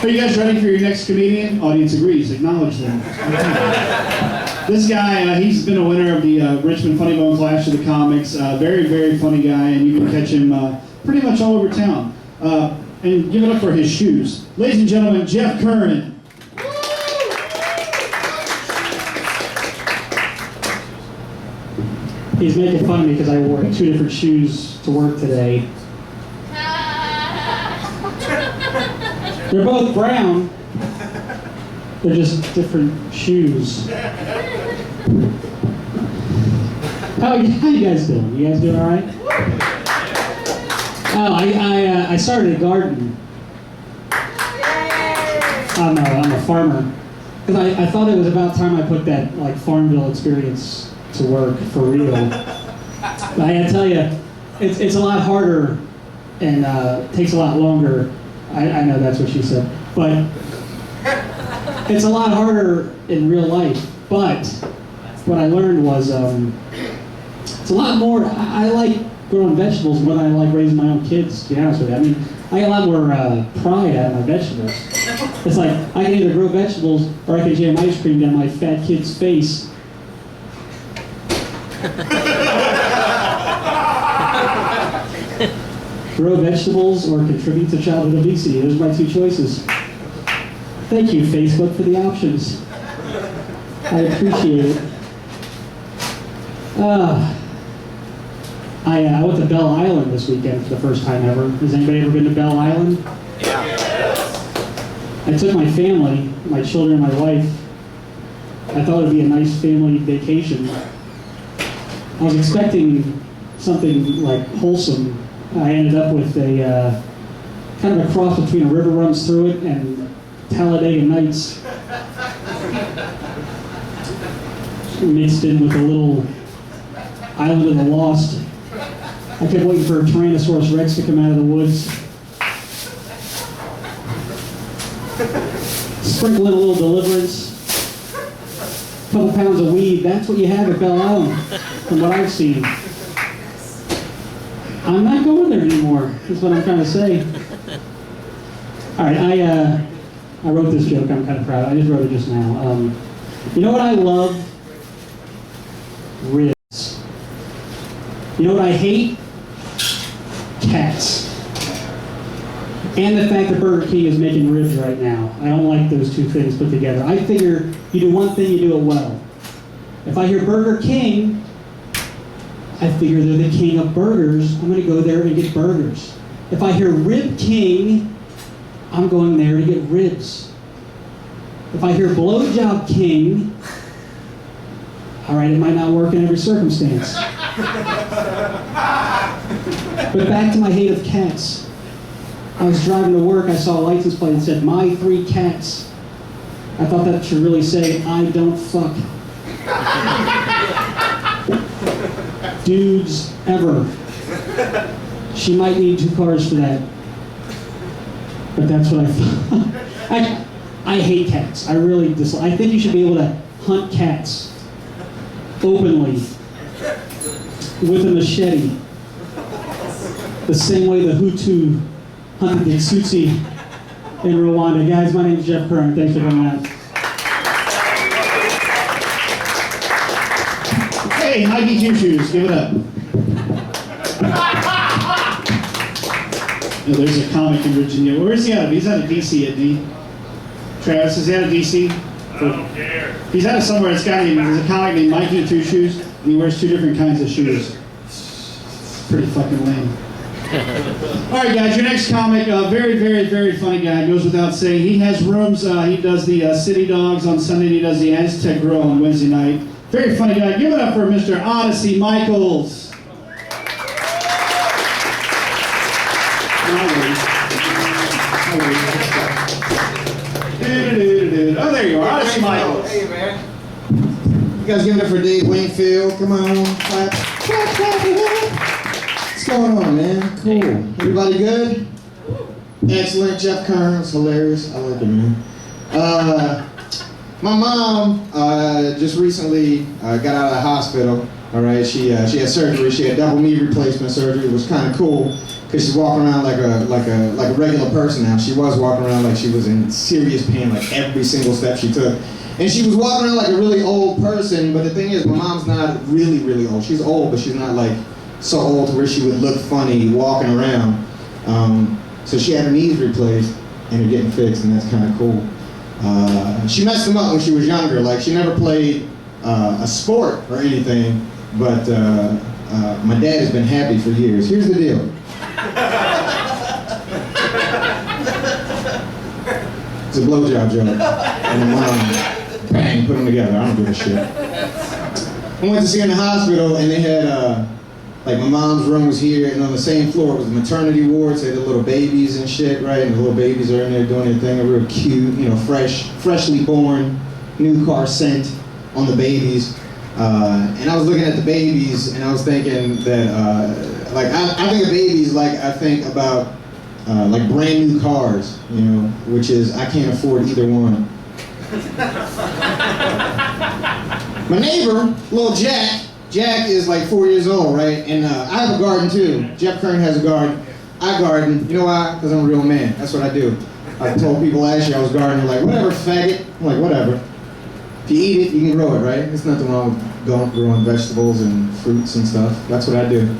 Are you guys ready for your next comedian? Audience agrees. Acknowledge them. This guy, he's been a winner of the Richmond Funny Bone Clash of the Comics. Very, very funny guy, and you can catch him pretty much all over town. And give it up for his shoes. Ladies and gentlemen, Jeff Curran. He's making fun of me because I wore 2 different shoes to work today. They're both brown. They're just different shoes. How you guys doing? You guys doing all right? Oh, I started a garden. I'm a farmer. Because I thought it was about time I put that like Farmville experience to work for real. But I gotta tell you, it's a lot harder and takes a lot longer. I know that's what she said, but it's a lot harder in real life. But what I learned was it's a lot more. I like growing vegetables more than I like raising my own kids, to be honest with you. I mean, I get a lot more pride out of my vegetables. It's like I can either grow vegetables or I can jam ice cream down my fat kid's face. Grow vegetables or contribute to childhood obesity. Those are my 2 choices. Thank you, Facebook, for the options. I appreciate it. I went to Belle Island this weekend for the first time ever. Has anybody ever been to Belle Island? Yeah. I took my family, my children, and my wife. I thought it would be a nice family vacation. I was expecting something like wholesome. I ended up with a kind of a cross between a river runs through it and Talladega Nights mixed in with a little Island of the Lost. I kept waiting for a Tyrannosaurus Rex to come out of the woods. Sprinkle in a little Deliverance. A couple pounds of weed. That's what you have at Belle Island, from what I've seen. I'm not going there anymore, is what I'm trying to say. All right, I wrote this joke. I'm kind of proud. I just wrote it just now. You know what I love? Ribs. You know what I hate? Cats. And the fact that Burger King is making ribs right now. I don't like those 2 things put together. I figure you do one thing, you do it well. If I hear Burger King, I figure they're the king of burgers. I'm going to go there and get burgers. If I hear Rib King, I'm going there to get ribs. If I hear Blowjob King, all right, it might not work in every circumstance. But back to my hate of cats. I was driving to work, I saw a license plate that said, "My 3 cats." I thought that should really say, "I don't fuck." Dudes ever. She might need 2 cars for that. But that's what I thought. I hate cats. I really dislike. I think you should be able to hunt cats openly with a machete. The same way the Hutu hunted the Tutsi in Rwanda. Guys, my name is Jeff Curran. Thanks for coming out. Hey, Nike 2 shoes, give it up. Oh, there's a comic in Virginia. Where is he out of? He's out of DC, isn't he? Travis, is he out of DC? I don't care. He's out of somewhere. There's a comic named Mikey 2 Shoes, and he wears 2 different kinds of shoes. It's pretty fucking lame. All right, guys, your next comic, very, very, very funny guy, goes without saying. He has rooms. He does the City Dogs on Sunday, and he does the Aztec Grill on Wednesday night. Very funny guy. Give it up for Mr. Odyssey Michaels. Oh, there you are, Odyssey Michaels. Hey, man. You guys give it up for Dave Wingfield. Come on, clap, clap, clap. What's going on, man? Cool. Everybody good? Excellent. Jeff Curran was hilarious. I like him, man. My mom just recently got out of the hospital. All right, she had surgery. She had double knee replacement surgery. It was kind of cool. because she's walking around like a regular person now. She was walking around like she was in serious pain, like every single step she took. And she was walking around like a really old person, but the thing is, my mom's not really, really old. She's old, but she's not like so old to where she would look funny walking around. So she had her knees replaced, and they're getting fixed, and that's kind of cool. She messed them up when she was younger. Like, she never played a sport or anything, but my dad has been happy for years. Here's the deal. It's a blowjob joke. And my mom, bang, put them together. I don't give a shit. I went to see her in the hospital, and they had, like, my mom's room was here, and on the same floor was the maternity ward, so they had the little babies and shit, right? And the little babies are in there doing their thing. They're real cute, you know, freshly born, new car scent on the babies. And I was looking at the babies, and I was thinking that, like, I think of babies like I think about, like, brand new cars, you know, which is, I can't afford either one. My neighbor, little Jack is like 4 years old, right? And I have a garden too. Jeff Curran has a garden. I garden. You know why? Because I'm a real man. That's what I do. I told people last year I was gardening. They're like, whatever, faggot. I'm like, whatever. If you eat it, you can grow it, right? There's nothing wrong with growing vegetables and fruits and stuff. That's what I do.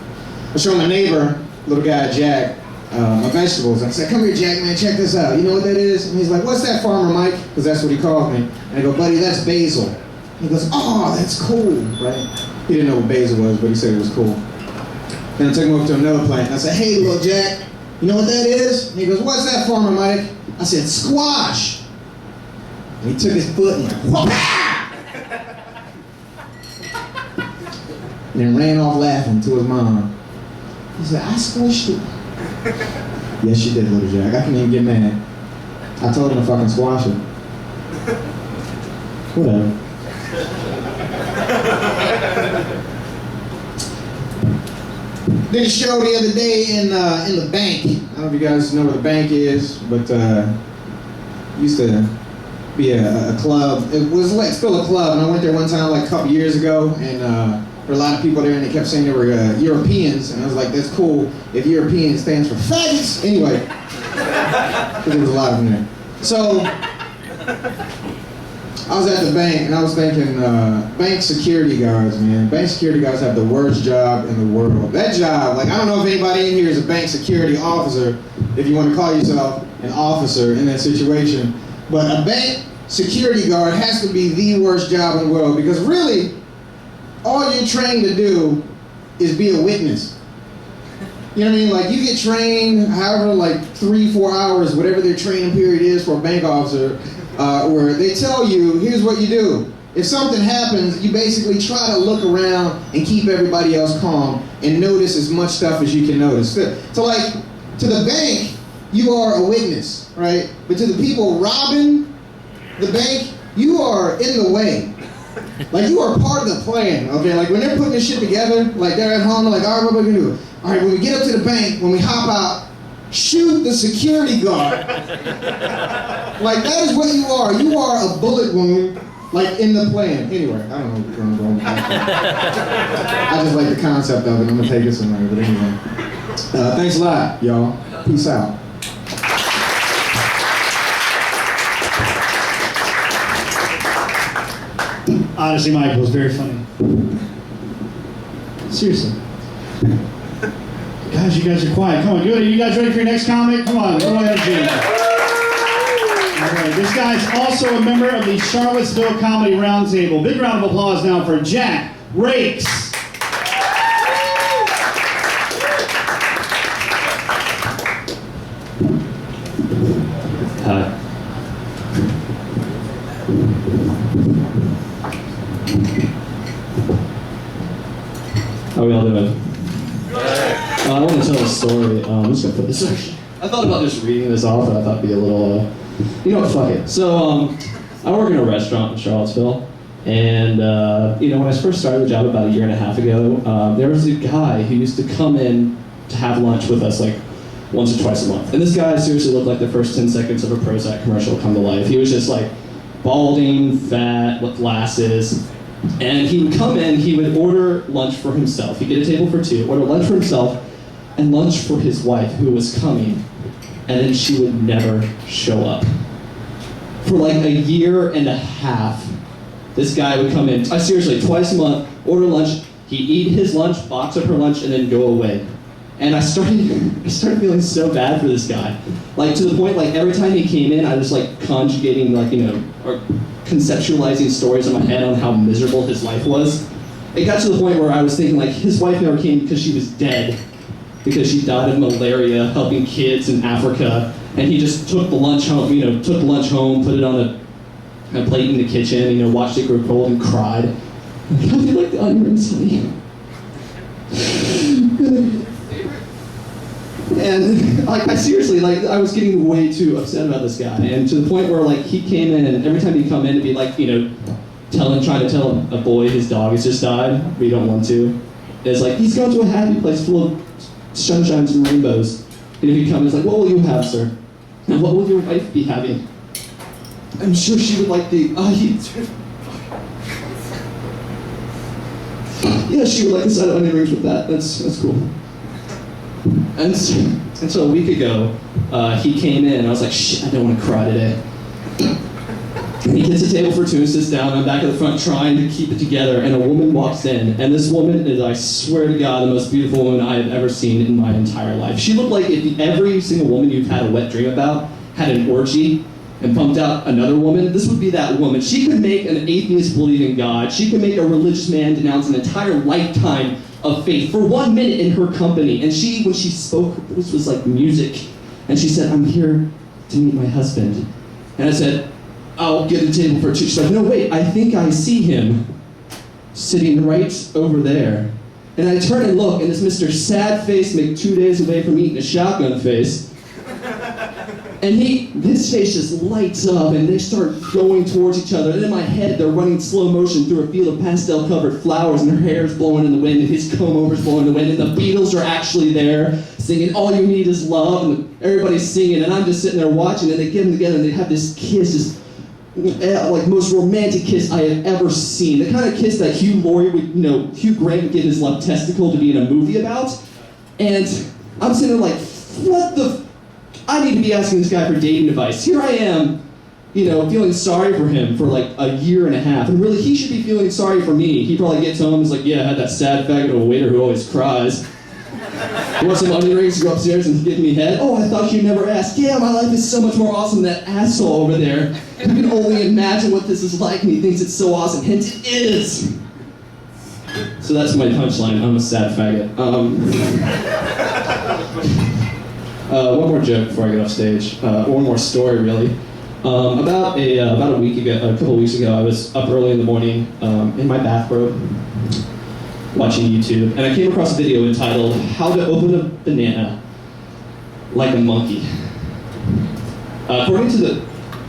I showed my neighbor, little guy, Jack, my vegetables. I said, come here, Jack, man, check this out. You know what that is? And he's like, what's that, Farmer Mike? Because that's what he called me. And I go, buddy, that's basil. And he goes, oh, that's cool, right? He didn't know what basil was, but he said it was cool. Then I took him over to another plant, and I said, hey, little Jack, you know what that is? And he goes, what's that, Farmer Mike? I said, squash. And he took his foot and like, whoop-ah! And then ran off laughing to his mom. He said, I squished it. Yes, you did, little Jack. I can't even get mad. I told him to fucking squash it. Whatever. Did a show the other day in the bank. I don't know if you guys know where the bank is, but used to be a club. It was like still a club, and I went there one time like a couple years ago, and there were a lot of people there, and they kept saying they were Europeans, and I was like, that's cool if European stands for faggots. Anyway, because there was a lot of them there. So I was at the bank, and I was thinking, bank security guards, man. Bank security guards have the worst job in the world. That job, like, I don't know if anybody in here is a bank security officer, if you want to call yourself an officer in that situation. But a bank security guard has to be the worst job in the world, because really, all you're trained to do is be a witness. You know what I mean? Like, you get trained, however, like 3-4 hours, whatever their training period is for a bank officer, where they tell you, here's what you do. If something happens, you basically try to look around and keep everybody else calm and notice as much stuff as you can notice. So like, to the bank, you are a witness, right? But to the people robbing the bank, you are in the way. Like, you are part of the plan, okay? Like, when they're putting this shit together, like, they're at home, they're like, all right, what are we gonna do? All right, when we get up to the bank, when we hop out, shoot the security guard. Like, that is what you are. You are a bullet wound, like, in the plan. Anyway, I don't know where I'm going with that. I just like the concept of it. I'm gonna take it somewhere, but anyway. Thanks a lot, y'all. Peace out. Honestly, Michael, was very funny. Seriously. Guys, you guys are quiet. Come on, good. Are you guys ready for your next comic? Come on, little energy. All right, this guy's also a member of the Charlottesville Comedy Roundtable. Big round of applause now for Jack Rakes. Hi. How are we all doing? I want to tell a story. I'm just going to put this in. I thought about just reading this off, and I thought it'd be a little, you know what, fuck it. So, I work in a restaurant in Charlottesville, and, you know, when I first started the job about 1.5 years ago, there was a guy who used to come in to have lunch with us, like, once or twice a month. And this guy seriously looked like the first 10 seconds of a Prozac commercial come to life. He was just, like, balding, fat, with glasses. And he would come in, he would order lunch for himself. He'd get a table for two, order lunch for himself, and lunch for his wife who was coming, and then she would never show up. For like a year and a half, this guy would come in, seriously, twice a month, order lunch, he'd eat his lunch, box up her lunch, and then go away. And I started feeling so bad for this guy. Like, to the point, like, every time he came in, I was, like, conjugating, like, or conceptualizing stories in my head on how miserable his life was. It got to the point where I was thinking, like, his wife never came because she was dead, because she died of malaria, helping kids in Africa, and he just took the lunch home, put it on a plate in the kitchen, watched it grow cold and cried. How do you like the onion rings, honey? And like, I was getting way too upset about this guy, and to the point where like he came in, and every time he'd come in, it'd be like, trying to tell a boy his dog has just died, but you don't want to. It's like, he's going to a happy place full of sunshines and rainbows. And he'd come, he's like, what will you have, sir? And what will your wife be having? I'm sure she would like the, yeah, she would like a side of onion rings with that. That's cool. And so a week ago, he came in, and I was like, shit, I don't want to cry today. He gets a table for two and sits down. I'm back at the front trying to keep it together, and a woman walks in. And this woman is, I swear to God, the most beautiful woman I have ever seen in my entire life. She looked like if every single woman you've had a wet dream about had an orgy and pumped out another woman, this would be that woman. She could make an atheist believe in God. She could make a religious man denounce an entire lifetime of faith for 1 minute in her company. And she, when she spoke, this was like music. And she said, I'm here to meet my husband. And I said, I'll get a table for two. She's like, no, wait, I think I see him sitting right over there. And I turn and look, and this Mr. Sad Face, 2 days away from eating a shotgun face. And his face just lights up, and they start going towards each other. And in my head, they're running slow motion through a field of pastel-covered flowers, and her hair's blowing in the wind, and his comb-over's blowing in the wind, and the Beatles are actually there, singing All You Need Is Love, and everybody's singing, and I'm just sitting there watching, and they get them together, and they have this kiss, this like most romantic kiss I have ever seen. The kind of kiss that Hugh Grant would give his left testicle to be in a movie about. And I'm sitting there like, what the I need to be asking this guy for dating advice. Here I am, feeling sorry for him for like a year and a half. And really, he should be feeling sorry for me. He probably gets home and is like, yeah, I had that sad faggot of a waiter who always cries. You want some onion rings to go upstairs and give me head? Oh, I thought you never asked. Yeah, my life is so much more awesome than that asshole over there. You can only imagine what this is like, and he thinks it's so awesome. Hence, it is. So that's my punchline. I'm a sad faggot. One more joke before I get off stage. One more story, really. About a week ago, a couple weeks ago, I was up early in the morning in my bathrobe, watching YouTube, and I came across a video entitled "How to Open a Banana Like a Monkey."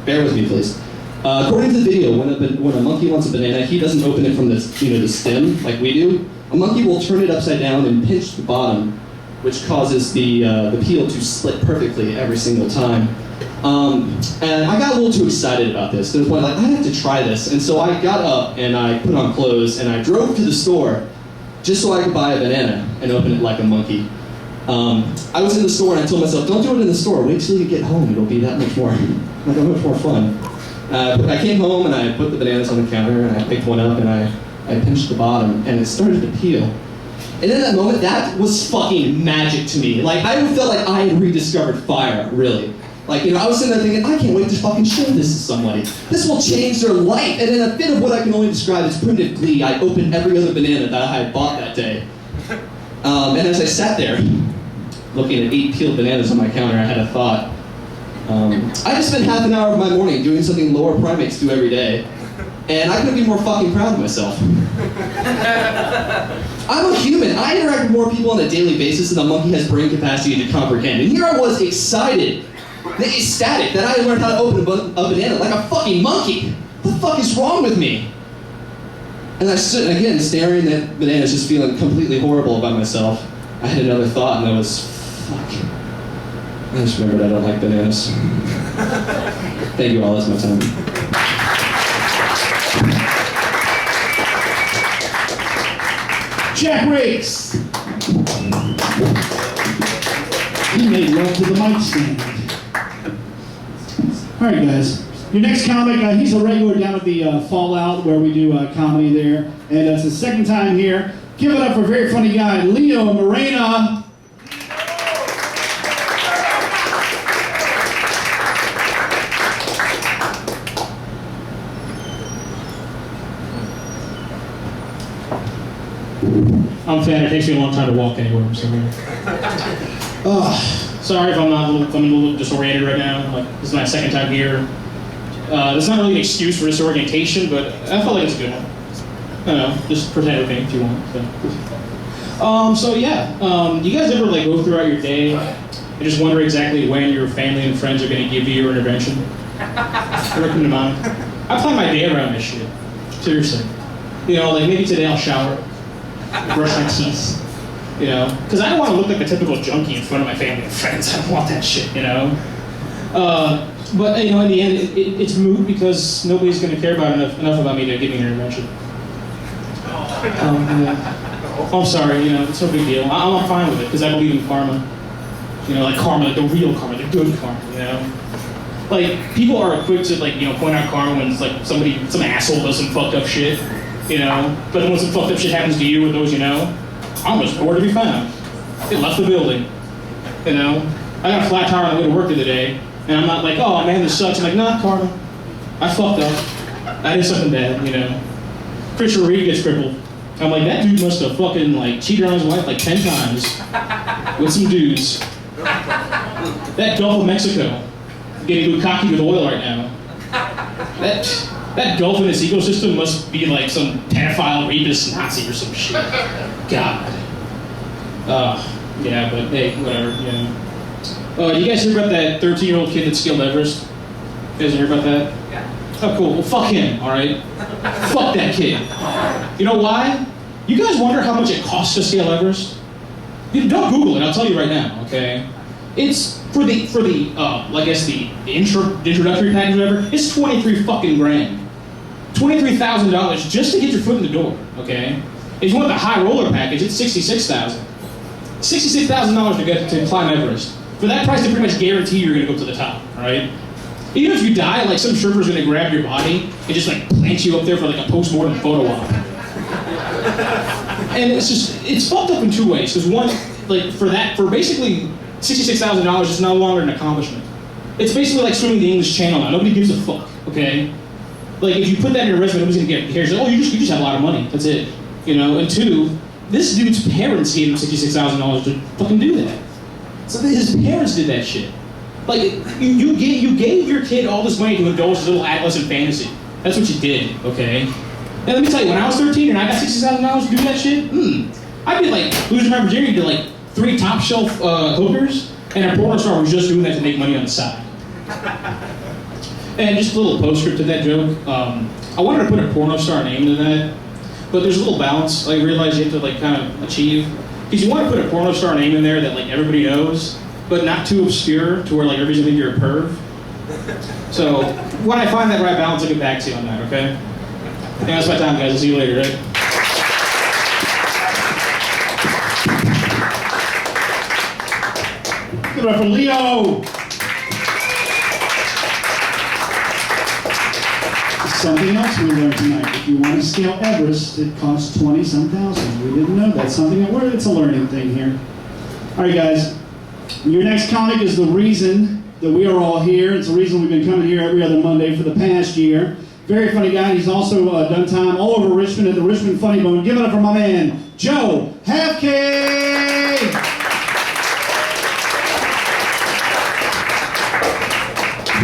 Bear with me, please. According to the video, when a monkey wants a banana, he doesn't open it from the stem like we do. A monkey will turn it upside down and pinch the bottom, which causes the peel to split perfectly every single time. And I got a little too excited about this, to the point like, I have to try this. And so I got up and I put on clothes and I drove to the store just so I could buy a banana and open it like a monkey. I was in the store and I told myself, don't do it in the store, wait till you get home, it'll be that much more fun. I came home and I put the bananas on the counter and I picked one up and I pinched the bottom and it started to peel. And in that moment, that was fucking magic to me. Like, I felt like I had rediscovered fire, really. Like, I was sitting there thinking, I can't wait to fucking show this to somebody. This will change their life. And in a bit of what I can only describe as primitive glee, I opened every other banana that I had bought that day. And as I sat there, looking at 8 peeled bananas on my counter, I had a thought. I just spent half an hour of my morning doing something lower primates do every day. And I couldn't be more fucking proud of myself. I'm a human. I interact with more people on a daily basis than a monkey has brain capacity to comprehend. And here I was excited, ecstatic, that I had learned how to open a banana like a fucking monkey. What the fuck is wrong with me? And I stood again staring at bananas, just feeling completely horrible about myself. I had another thought, and that was, fuck. I just remembered I don't like bananas. Thank you all, that's my time. Jack Rakes. made love to the mic stand. All right, guys. Your next comic, he's a regular down at the Fallout where we do comedy there. And it's his second time here. Give it up for a very funny guy, Leo Mairena. I'm fat. It takes me a long time to walk anywhere. So. Sorry if I'm a little disoriented right now. Like, this is my second time here. That's not really an excuse for disorientation, but I felt like it's a good one. I don't know, just pretend with me if you want. So you guys ever like go throughout your day and just wonder exactly when your family and friends are going to give you your intervention? I recommend mine. I plan my day around this shit. Seriously. You know, like maybe today I'll shower, brush my teeth. You know, because I don't want to look like a typical junkie in front of my family and friends. I don't want that shit, you know? But, you know, in the end, it's moot because nobody's going to care about enough about me to give me an intervention. I'm sorry, you know, it's no big deal. I'm fine with it because I believe in karma. You know, like karma, like the real karma, the good karma, you know? Like, people are quick to, like, you know, point out karma when it's like some asshole does some fucked up shit, you know? But then when some fucked up shit happens to you or those you know, I'm just nowhere to be found. They left the building, you know? I got a flat tire on the way to work the other day, and I'm not like, oh man, this sucks. I'm like, nah, karma. I fucked up. I did something bad, you know? Christian Reed gets crippled. I'm like, that dude must have fucking like cheated on his wife like 10 times with some dudes. That Gulf of Mexico, getting bukkake with oil right now. That Gulf in its ecosystem must be like some pedophile, rapist, Nazi or some shit. God. Yeah, but hey, whatever, you know. You guys hear about that 13-year-old kid that scaled Everest? You guys hear about that? Yeah. Oh, cool. Well, fuck him, alright? Fuck that kid. You know why? You guys wonder how much it costs to scale Everest? Don't Google it, I'll tell you right now, okay? It's, for the I guess the introductory package or whatever, it's 23 fucking grand. $23,000 just to get your foot in the door, okay? If you want the high roller package, it's $66,000. $66,000 to climb Everest. For that price, they pretty much guarantee you're gonna go to the top, alright? Even if you die, like some surfer's gonna grab your body and just like plant you up there for like a post-mortem photo op. And it's fucked up in two ways. Because one, like for basically $66,000 is no longer an accomplishment. It's basically like swimming the English Channel now. Nobody gives a fuck, okay? Like if you put that in your resume, nobody's gonna get cares. Oh, you just have a lot of money. That's it, you know. And two, this dude's parents gave him $66,000 to fucking do that. So his parents did that shit. Like you gave your kid all this money to indulge his little adolescent fantasy. That's what you did, okay? And let me tell you, when I was 13 and I got $60,000 to do that shit, I'd be like losing my virginity to like 3 top shelf hookers, and a porn star was just doing that to make money on the side. And just a little postscript to that joke. I wanted to put a porno star name to that, but there's a little balance I realize you have to like kind of achieve. Because you want to put a porno star name in there that like everybody knows, but not too obscure to where like everybody's gonna think you're a perv. So when I find that right balance, I'll get back to you on that, okay? I think that's my time, guys. I'll see you later, right? Give it up for Leo! Something else we learned tonight. If you want to scale Everest, it costs 20-some thousand. We didn't know that. Something it's a learning thing here. All right, guys. Your next comic is the reason that we are all here. It's the reason we've been coming here every other Monday for the past year. Very funny guy. He's also done time all over Richmond at the Richmond Funny Bone. Give it up for my man, Joe Halfcake!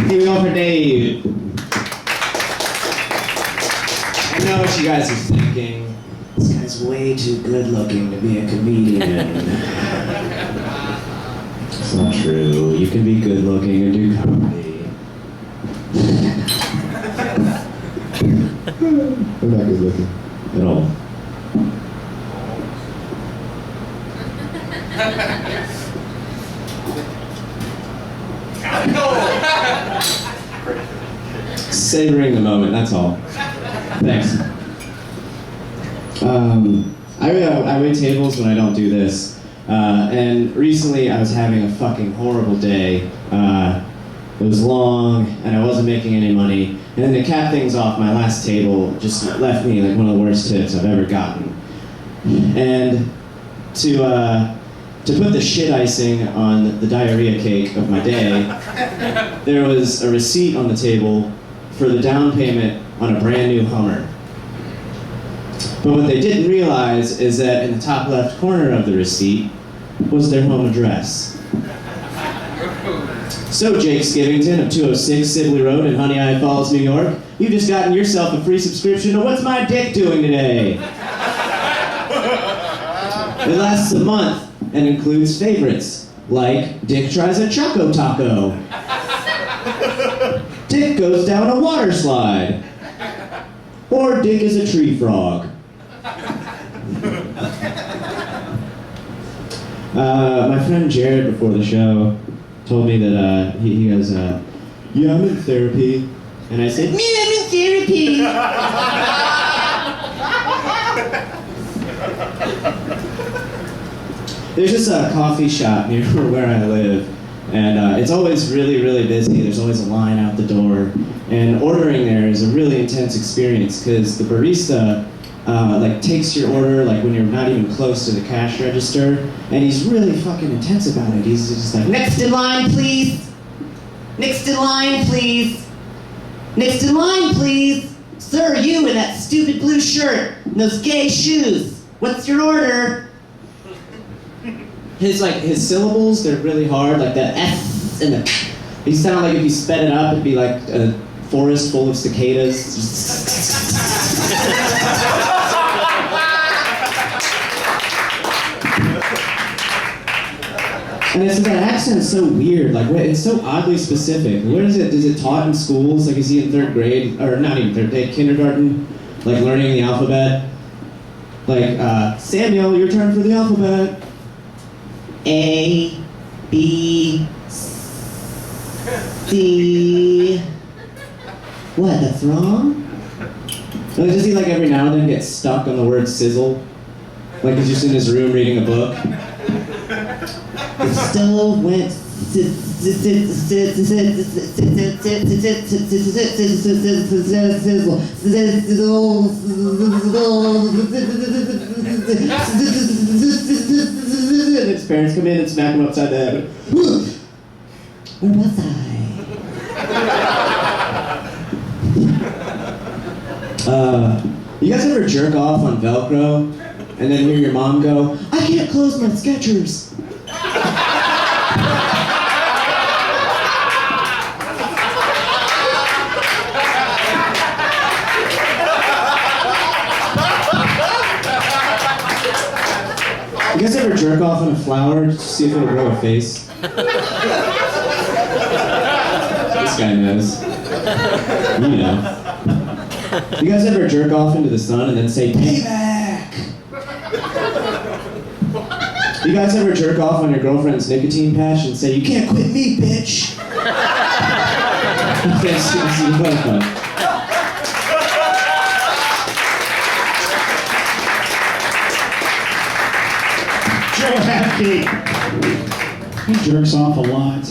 Give it up for Dave. I know what you guys are thinking. This guy's way too good looking to be a comedian. It's not true. You can be good looking and do comedy. I'm not good looking At all. Savoring the moment, that's all. Thanks. I wait tables when I don't do this. And recently I was having a fucking horrible day. It was long, and I wasn't making any money. And then to cap things off, my last table just left me like one of the worst tips I've ever gotten. And to put the shit icing on the diarrhea cake of my day, there was a receipt on the table for the down payment on a brand new Hummer. But what they didn't realize is that in the top left corner of the receipt was their home address. So, Jake Skivington of 206 Sibley Road in Honey Isle Falls, New York, you've just gotten yourself a free subscription to What's My Dick Doing Today? It lasts a month and includes favorites, like Dick tries a Choco Taco, Dick goes down a water slide, or Dick is a tree frog. My friend Jared before the show told me that he goes, yeah, I'm in therapy. And I said, man, I'm in therapy. There's just a coffee shop near where I live, and it's always really, really busy. There's always a line out the door, and ordering there is a really intense experience because the barista like takes your order like when you're not even close to the cash register, and he's really fucking intense about it. He's just like, next in line, please. Next in line, please. Next in line, please. Sir, you in that stupid blue shirt and those gay shoes. What's your order? His syllables, they're really hard, like the S and the. He sound like if you sped it up, it'd be like a forest full of cicadas. And it's that accent's so weird, like it's so oddly specific. Where is it taught in schools? Like is he in third grade, or not even third grade, kindergarten, like learning the alphabet? Like, Samuel, your turn for the alphabet. A, B, C. What, that's wrong? Or does he like every now and then get stuck on the word sizzle? Like he's just in his room reading a book? The stove went and his parents come in and smack him upside the head. Where was I? You guys ever jerk off on Velcro and then hear your mom go, I can't close my Skechers? You guys ever jerk off on a flower just to see if it'll grow a face? This guy knows. You know. You guys ever jerk off into the sun and then say, payback? You guys ever jerk off on your girlfriend's nicotine patch and say, you can't quit me, bitch? Yes, welcome. He jerks off a lot.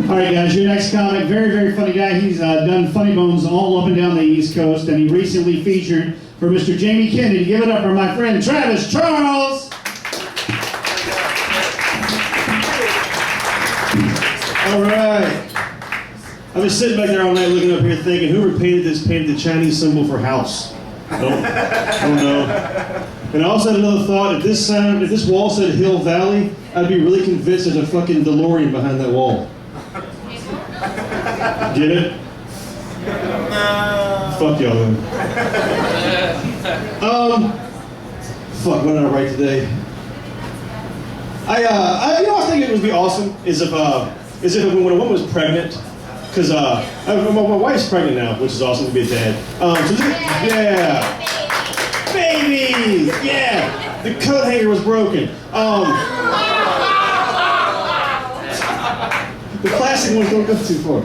All right, guys, your next comic, very, very funny guy. He's done funny bones all up and down the East Coast, and he recently featured for Mr. Jamie Kennedy. Give it up for my friend Travis Charles. All right. I was sitting back there all night looking up here thinking, whoever painted the Chinese symbol for house? Don't know. And I also had another thought, if this wall said Hill Valley, I'd be really convinced there's a fucking DeLorean behind that wall. Get it? Fuck y'all then. Fuck, what did I write today? I think it would be awesome is if when a woman was pregnant, because my wife's pregnant now, which is awesome to be a dad. Yeah. Babies! Yeah! The coat hanger was broken. The classic ones don't go too far.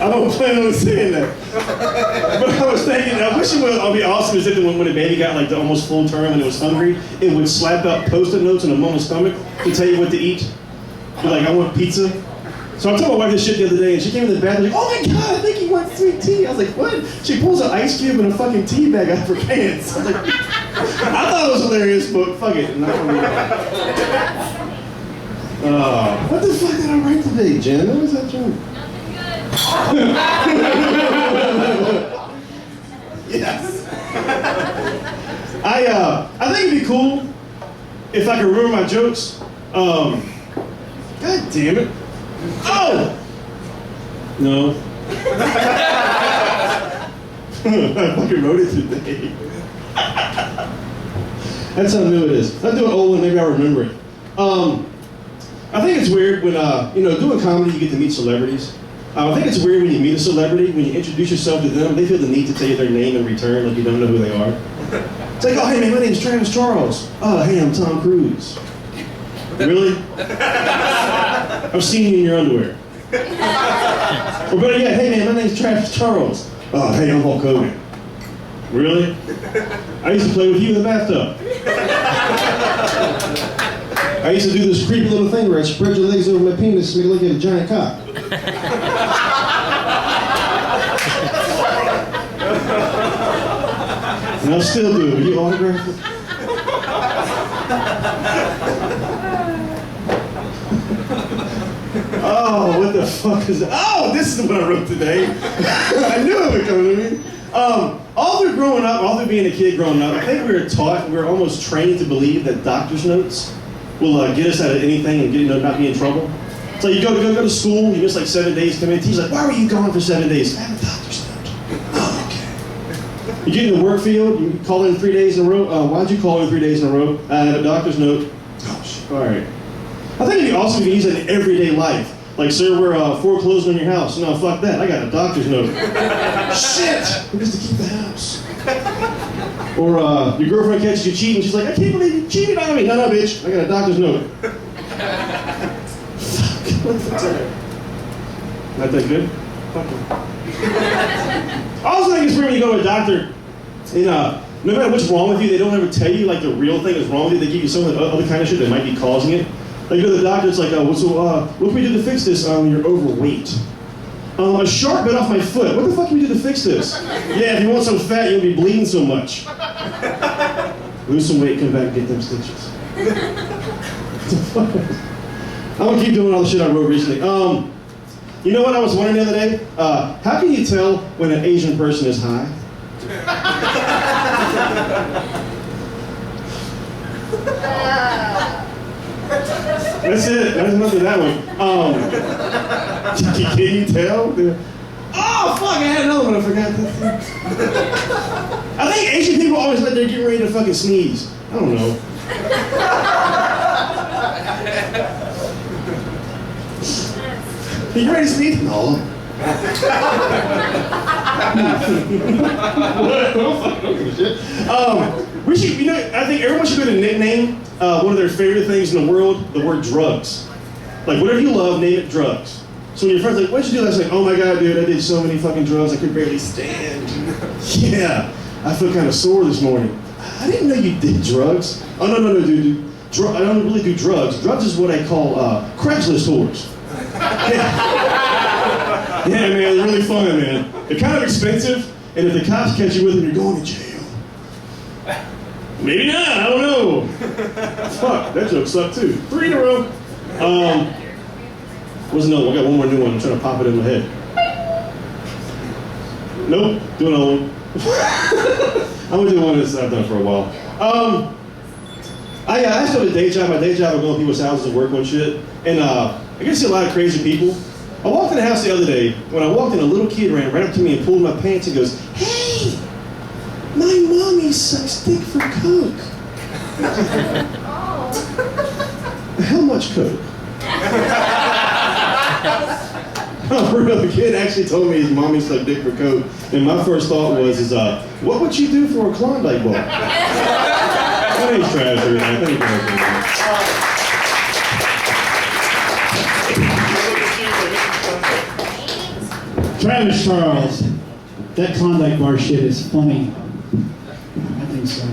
I don't plan on saying that. But I was thinking, I wish it would be awesome as if when the baby got like the almost full term and it was hungry, it would slap out Post-it notes in a mama's stomach to tell you what to eat. Be like, I want pizza. So I told my wife this shit the other day, and she came in the bathroom like, oh my God, I think you want sweet tea. I was like, what? She pulls an ice cube and a fucking tea bag out of her pants. I was like, I thought it was hilarious, but fuck it. Not for me. What the fuck did I write today, Jen? What was that joke? Yes. I think it'd be cool if I could remember my jokes. God damn it. Oh! No. I fucking wrote it today. That's how new it is. If I do an old one, maybe I'll remember it. I think it's weird when, doing comedy, you get to meet celebrities. I think it's weird when you meet a celebrity, when you introduce yourself to them, they feel the need to tell you their name in return, like you don't know who they are. It's like, oh, hey man, my name's Travis Charles. Oh, hey, I'm Tom Cruise. Really? I've seen you in your underwear. Or better yet, hey man, my name's Travis Charles. Oh, hey, I'm Hulk Hogan. Really? I used to play with you in the bathtub. I used to do this creepy little thing where I spread your legs over my penis to make it look like a giant cock. And I'll still do it. Will you autograph it? Oh, what the fuck is that? Oh, this is what I wrote today. I knew it would come to me. All through growing up, all through being a kid growing up, I think we were almost trained to believe that doctor's notes will get us out of anything and not be in trouble. So you go to school, you miss like 7 days, come in, teacher's like, why were you gone for 7 days? I have a doctor's note. Oh, okay. You get in the work field, you call in 3 days in a row. Why'd you call in 3 days in a row? I have a doctor's note. Oh, shit. All right. I think it'd be awesome if you use that in everyday life. Like, sir, we're foreclosed on your house. No, fuck that. I got a doctor's note. Shit! I'm just to keep the house. Or your girlfriend catches you cheating. She's like, I can't believe you cheated on me. No, bitch. I got a doctor's note. Not that good? Fuck it. I also think it's weird when you go to a doctor and no matter what's wrong with you, they don't ever tell you like the real thing is wrong with you. They give you some of the other kind of shit that might be causing it. Like, you go to the doctor, it's like, what can we do to fix this? You're overweight. A shark bit off my foot. What the fuck can we do to fix this? Yeah, if you want some fat, you'll be bleeding so much. Lose some weight, come back and get them stitches. I'm gonna keep doing all the shit I wrote recently. You know what I was wondering the other day? How can you tell when an Asian person is high? That's it. That's enough of that one. Can you tell? Oh, fuck, I had another one. I forgot that. I think Asian people always like they're getting ready to fucking sneeze. I don't know. Are you ready to sneeze? No. We should, I think everyone should go to nickname one of their favorite things in the world, the word drugs. Like, whatever you love, name it drugs. So when your friend's like, what'd you do last night? Oh my God, dude, I did so many fucking drugs, I could barely stand. Yeah, I feel kind of sore this morning. I didn't know you did drugs. Oh, no, dude. I don't really do drugs. Drugs is what I call Craigslist whores. Yeah, man, it's really fun, man. They're kind of expensive, and if the cops catch you with them, you're going to jail. Maybe not, I don't know. Fuck, that joke sucked too. 3 in a row. What's another one? I got one more new one. I'm trying to pop it in my head. Nope, do another one. I'm gonna do one that's I've done for a while. I still have a day job. My day job, I go to people's houses and work on shit. And I get to see a lot of crazy people. I walked in the house the other day. When I walked in, a little kid ran right up to me and pulled my pants and goes, hey, my mommy sucks dick for coke. How much coke? Oh, for real, the kid actually told me his mommy sucked dick for coke. And my first thought was, what would she do for a Klondike bar? My name's Travis, everything. Thank you for Travis Charles. That Klondike bar shit is funny. I think so.